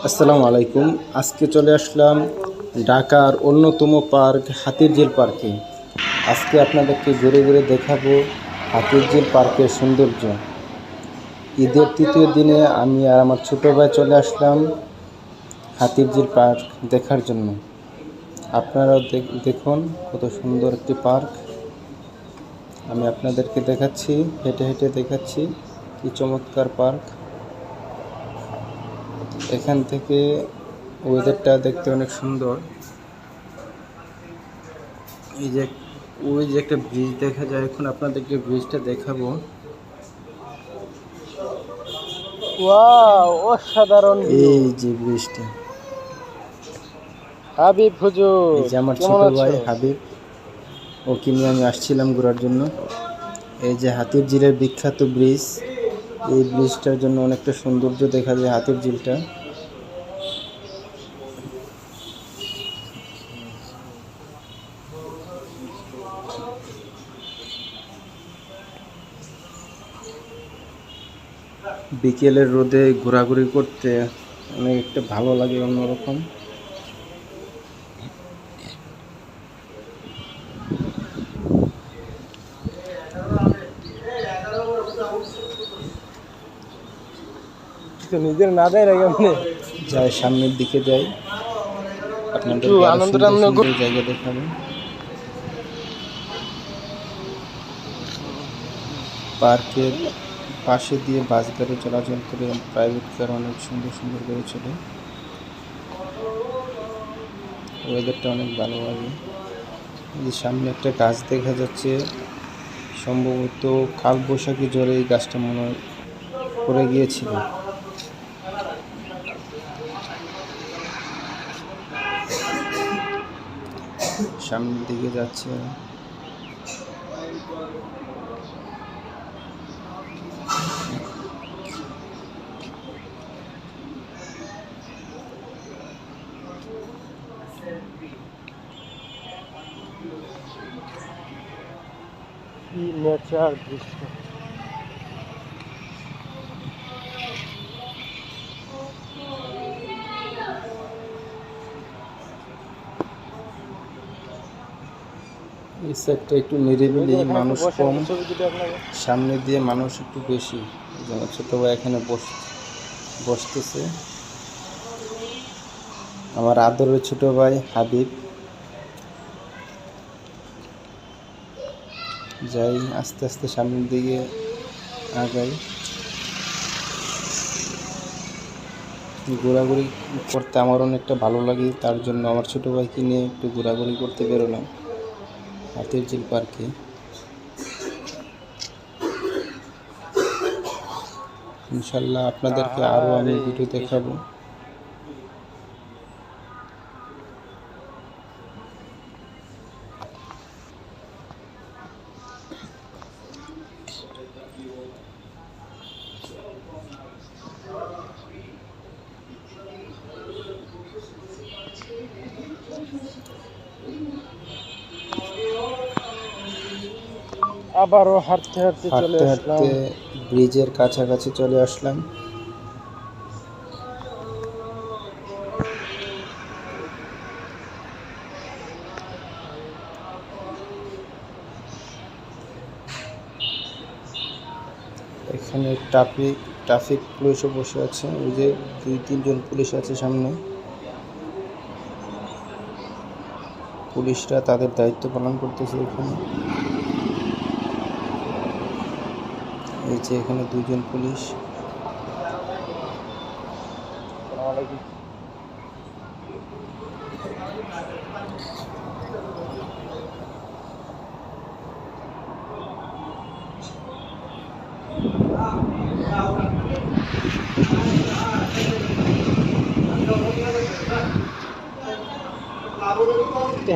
আসসালামু আলাইকুম। আজকে চলে আসলাম ঢাকার অন্যতম পার্ক হাতিরঝিল পার্কে। আজকে আপনাদেরকে ঘুরে ঘুরে দেখাবো হাতিরঝিল পার্কের সৌন্দর্য। ঈদের তৃতীয় দিনে আমি আর আমার ছোটো ভাই চলে আসলাম হাতিরঝিল পার্ক দেখার জন্য। আপনারাও দেখুন কত সুন্দর একটি পার্ক। আমি আপনাদেরকে দেখাচ্ছি, হেঁটে হেঁটে দেখাচ্ছি কি চমৎকার পার্ক। এখান থেকে ওয়েদারটা দেখতে অনেক সুন্দর। এই যে ওই যে একটা ব্রিজ দেখা যায়, এখন আপনাদেরকে ব্রিজটা দেখাবো। ওয়াও, অসাধারণ এই যে ব্রিজটা, হাবিব হুজুর, এই যে আমার কেমন ছোট আছো? ভাই হাবিব, ওকে নিয়ে আমি আসছিলাম ঘোরার জন্য। এই যে হাতিরঝিলের বিখ্যাত ব্রিজ, এই ব্রিজটার জন্য অনেকটা সৌন্দর্য দেখা যায় হাতিরঝিলটা। বিকেলের রোদে ঘোরাঘুরি করতে অনেক একটা ভালো লাগে, অন্যরকম। নিজের না দেয় না কেমনে? যাই সামনের দিকে যাই, একটু আপনাদেরকে আরো আনন্দ সুন্দর টানন্দ সুন্দর জায়গা দেখাবো। পার্কের পাশে দিয়ে বাস গাড়ি চলাচল করে, প্রাইভেট কার, অনেক সুন্দর সুন্দর গাড়ি চলে। ওয়েদারটা অনেক ভালো লাগে। এই যে সামনে একটা গাছ দেখা যাচ্ছে, সম্ভবত কাল বৈশাখী ঝড়ে এই গাছটা মনে হয় পড়ে গিয়েছিল। সামনের দিকে যাচ্ছে। কি নেচার দৃশ্য! এই সাইডটা একটু নিরিবিলি, মানুষ কম, ছবি তুলে আপনাকে সামনে দিয়ে মানুষ একটু বেশি। যেন ছোট ভাই এখানে বসতেছে, আমার আদরের ছোট ভাই হাবিব। যাই আস্তে আস্তে সামনের দিকে আগাই। ঘোরাঘুরি করতে আমার অনেকটা ভালো লাগে, তার জন্য আমার ছোটো ভাইকে নিয়ে একটু ঘোরাঘুরি করতে বেরোলাম হাতিরঝিল পার্কে। ইনশাল্লাহ আপনাদেরকে আরও আমি ভিডিও দেখাবো। আবারও হাঁটতে হাঁটতে চলে হাঁটতে আসলাম। হাঁটতে ব্রিজের কাছাকাছি চলে আসলাম। এখানে ট্রাফিক পুলিশও বসে আছে, ওই যে 2-3 জন পুলিশ আছে সামনে। পুলিশরা তাদের দায়িত্ব পালন করতেছে এখানে। এই যে এখানে 2 জন পুলিশ।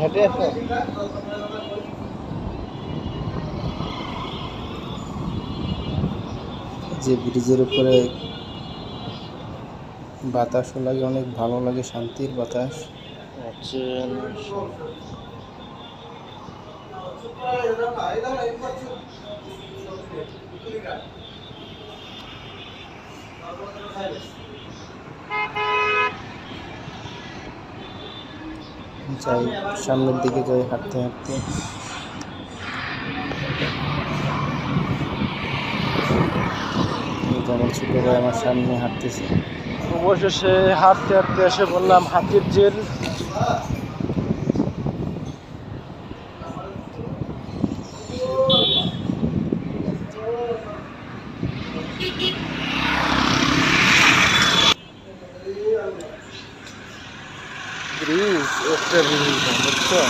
হেঁটে আসো। যে ব্রিজের উপরে বাতাসও লাগে, অনেক ভালো লাগে, শান্তির বাতাস। যাই, সামনের দিকে যাই হাঁটতে হাঁটতে। এই যে আমার ছোট ভাই আমার সামনে হাঁটতেছে। অবশেষে হাঁটতে হাঁটতে এসে বললাম হাতির ঝিল। ব্রিজ, একটা ব্রিজ বুঝছো?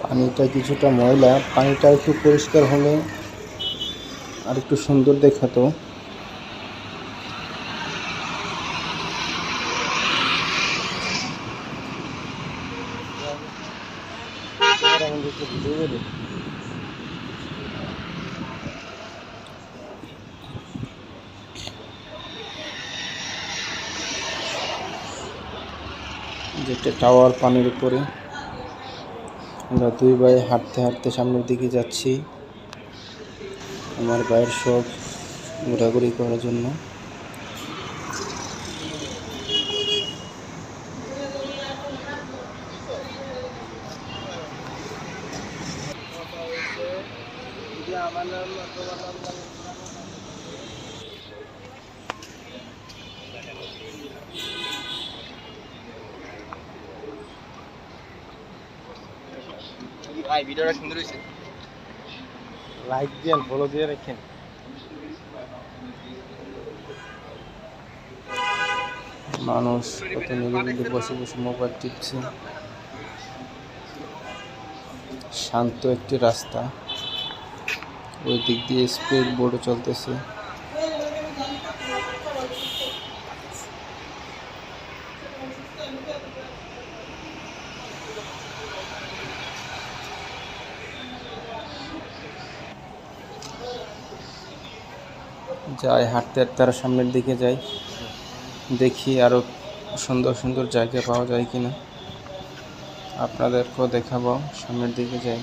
পানিটা কিছুটা ময়লা, পানিটা একটু পরিষ্কার হলে আর একটু সুন্দর দেখাতো। আমাদেরকে ভিডিও করে যেটা টাওয়ার পানির উপরে। আমরা দুই ভাই হাঁটতে হাঁটতে সামনের দিকে যাচ্ছি আমার ভাইয়ের শখ ঘোরাঘুরি করার জন্য। আমার নাম ভাই ভিডিওটা সুন্দর হয়েছে। লাইক দিয়েন, ফলো দিয়ে রাখেন। মানুষ কত নিরিবিলি বসে বসে মোবাইল টিপছে। শান্ত একটি রাস্তা, ওই দিক দিয়ে স্পিড বোর্ডও চলতেছে। যাই হাঁটতে হাঁটতে আরো সামনের দিকে যাই, দেখি আরো সুন্দর সুন্দর জায়গা পাওয়া যায় কিনা, আপনাদেরকেও দেখাবো। সামনের দিকে যাই।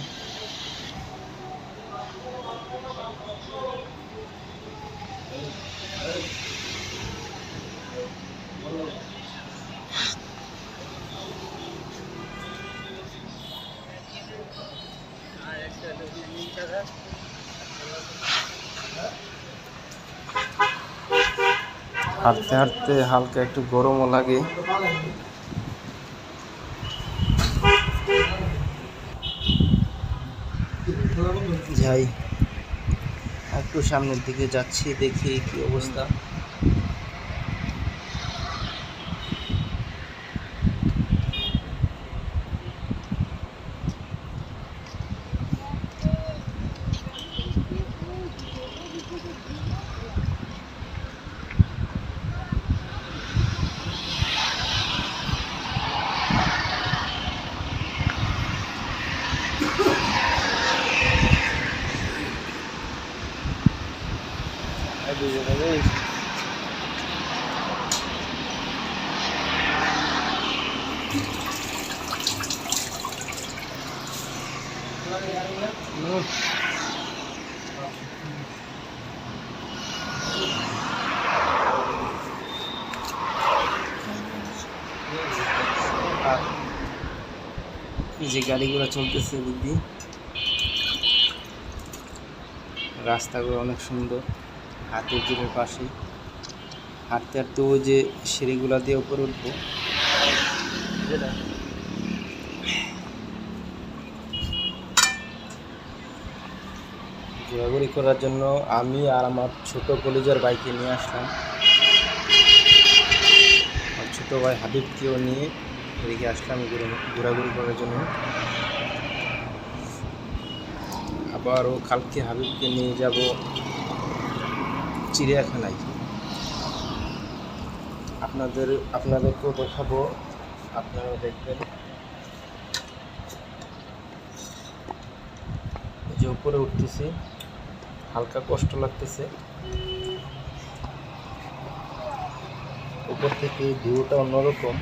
হাঁটতে হাঁটতে হালকা একটু গরমও লাগে। যাই, একটু সামনের দিকে যাচ্ছি, দেখি কি অবস্থা। এই যে গাড়িগুলো চলতেছে এদিক দিয়ে, রাস্তাগুলো অনেক সুন্দর। হাতির ঝিলের পাশে হাঁটতে হাঁটতে ওই যে সিঁড়িগুলা দিয়ে উপরে উঠবো। ঘোরাঘুরি করার জন্য আমি আর আমার ছোট কলিজার বাইকে নিয়ে আসলাম। আমার ছোট ভাই হাবিবকেও নিয়ে এদিকে আসলাম ঘোরাঘুরি করার জন্য। আবারও কালকে হাবিবকে নিয়ে যাব চিড়িয়াখানায়, আপনাদেরকেও দেখাবো, আপনারাও দেখবেন। যে উপরে উঠতেছি, হালকা কষ্ট লাগতেছে। উপর থেকে ভিউটা অন্যরকম।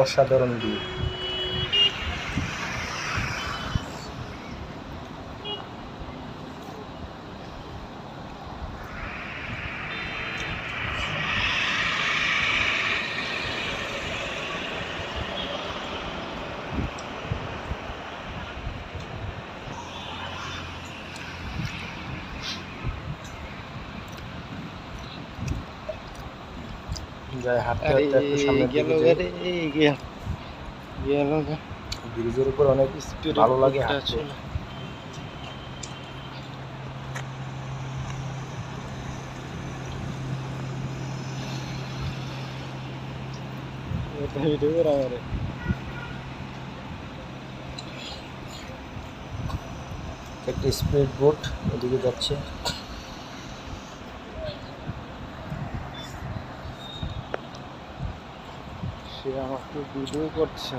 অসাধারণ ভিউ। যাই হাঁটতে হাঁটতে একটু সামনের দিকে যাই। ব্রিজের উপর অনেক ভালো লাগে হাঁটতে। একটা স্পিড বোট ওদিকে যাচ্ছে। সে আমাকে ভিডিও করছে।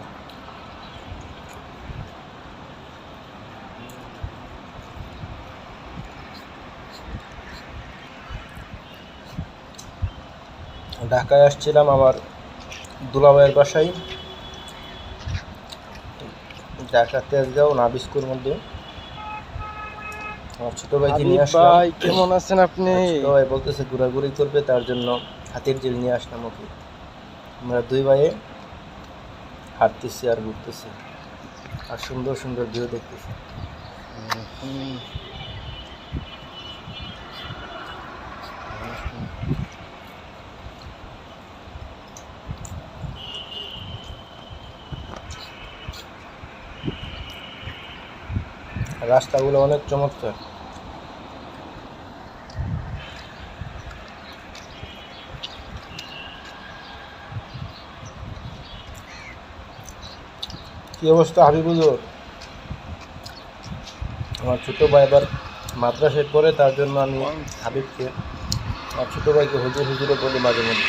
ঢাকায় আসছিলাম আমার দুলাভাইয়ের বাসায়, ঢাকা তেজগাঁও নাবিস্কুর মধ্যে। আমার ছোট ভাইকে নিয়ে আসলাম। ভাই কেমন আছেন আপনি? ছোট ভাই বলতেছে ঘোরাঘুরি করবে, তার জন্য হাতির ঝিল নিয়ে আসলাম ওকে। আমরা দুই ভাইয়ে হাঁটতেছি আর ঘুরতেছি আর সুন্দর সুন্দর ভিউ দেখতেছি। রাস্তাগুলো অনেক চমৎকার। কি অবস্থা হাবিবুজুর? আমার ছোট ভাই এবার মাদ্রাসায় পড়ে, তার জন্য আমি হাবিবকে, আমার ছোট ভাইকে হুজুর হুজুরে বলি মাঝে মধ্যে।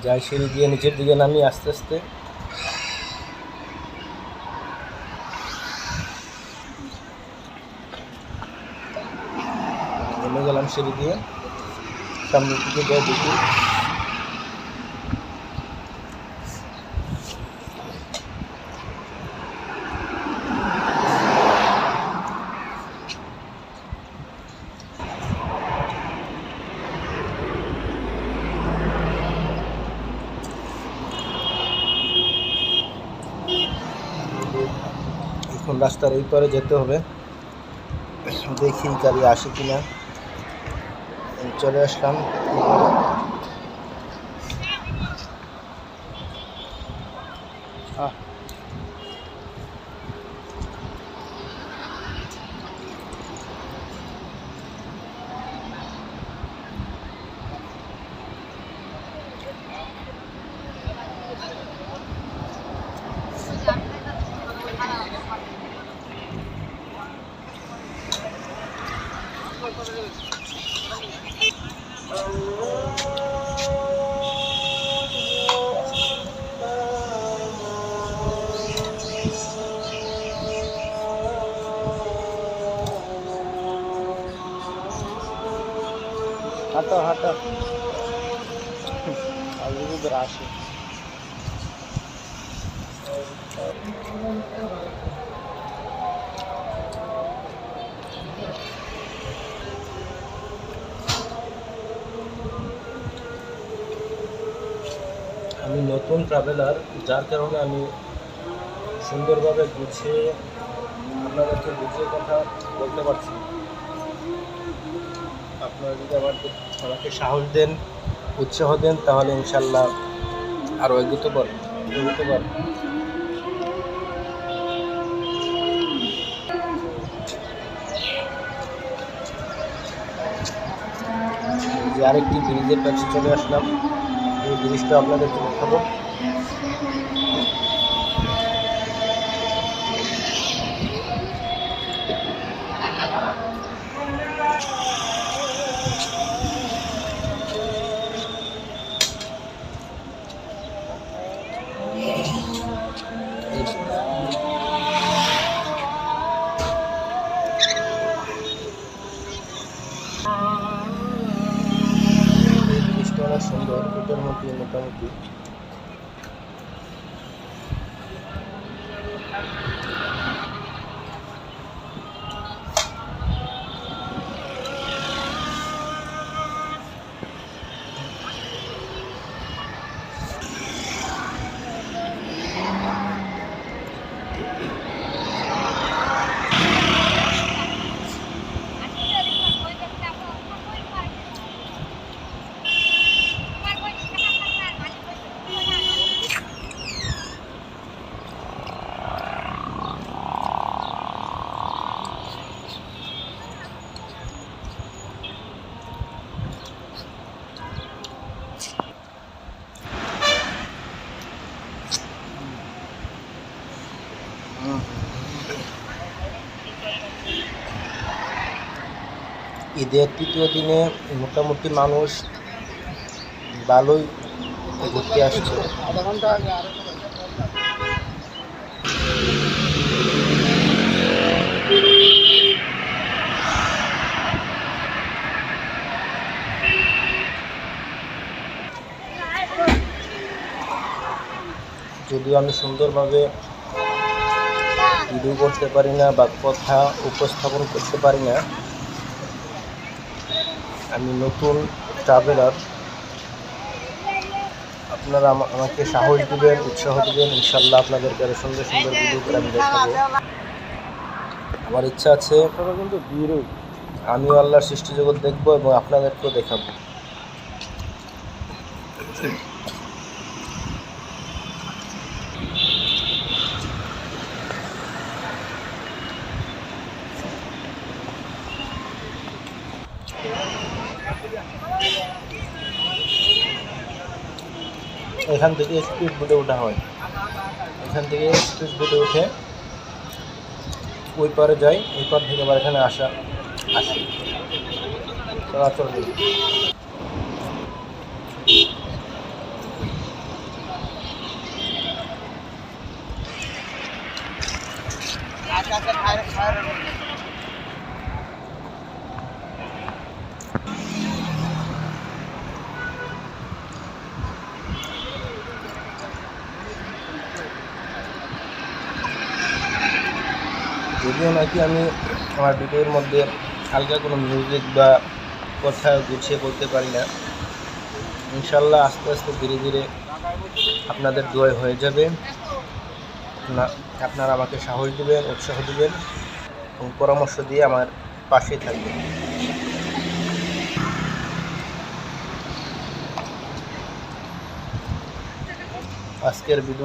যাই সিঁড়ি দিয়ে নিচের দিকে নামি আস্তে আস্তে। নেমে গেলাম সিঁড়ি দিয়ে, সামনের দিকে যাই দেখি এখন রাস্তার এই পারে যেতে হবে। দেখি গাড়ি আসে কিনা। চলে আসলাম। হাঁটো হাঁটো আলুদের আসে। আমি নতুন ট্রাভেলার, যার কারণে আমি সুন্দরভাবে গুছিয়ে আপনাদেরকে বুঝিয়ে কথা বলতে পারছি। আপনারা যদি আমাকে সাহস দেন, উৎসাহ দেন, তাহলে ইনশাল্লাহ আরও এগোতে পারবো। যে আরেকটি ব্রিজের কাছে চলে আসলাম, এই ব্রিজটা আপনাদেরকে দেখাবো। জিনিসটা অনেক সুন্দর, এটার মধ্যে মোটামুটি ঈদের তৃতীয় দিনে মোটামুটি মানুষ ভালোই ঘুরতে আসছে। আধা ঘন্টা আগে আরো যদিও আমি সুন্দরভাবে ভিডিও করতে পারি না বা কথা উপস্থাপন করতে পারি না, আমি নতুন ট্রাভেলার, আপনারা আমাকে সাহস দিবেন, উৎসাহ দিবেন, ইনশাল্লাহ আপনাদেরকে আরো সুন্দর সুন্দর ভিডিও করে আমি দেখাবো। আমার ইচ্ছা আছে কিন্তু ভিড় আমিও আল্লাহর সৃষ্টি জগৎ দেখবো এবং আপনাদেরকেও দেখাবো। এখান থেকে স্পিড বোটে ওঠা হয়, এখান থেকে স্পিড বোটে উঠে ওই পারে যাই, ওই পার থেকে আবার এখানে আসি চলাচল করি। যদিও নাকি আমি আমার ভিডিওর মধ্যে হালকা কোনো মিউজিক বা কথা গুছিয়ে বলতে পারি না, ইনশাল্লাহ আস্তে আস্তে ধীরে ধীরে আপনাদের দোয়ায় হয়ে যাবে। আপনারা আমাকে সাহস দিবেন, উৎসাহ দিবেন এবং পরামর্শ দিয়ে আমার পাশেই থাকবেন। আজকের ভিডিও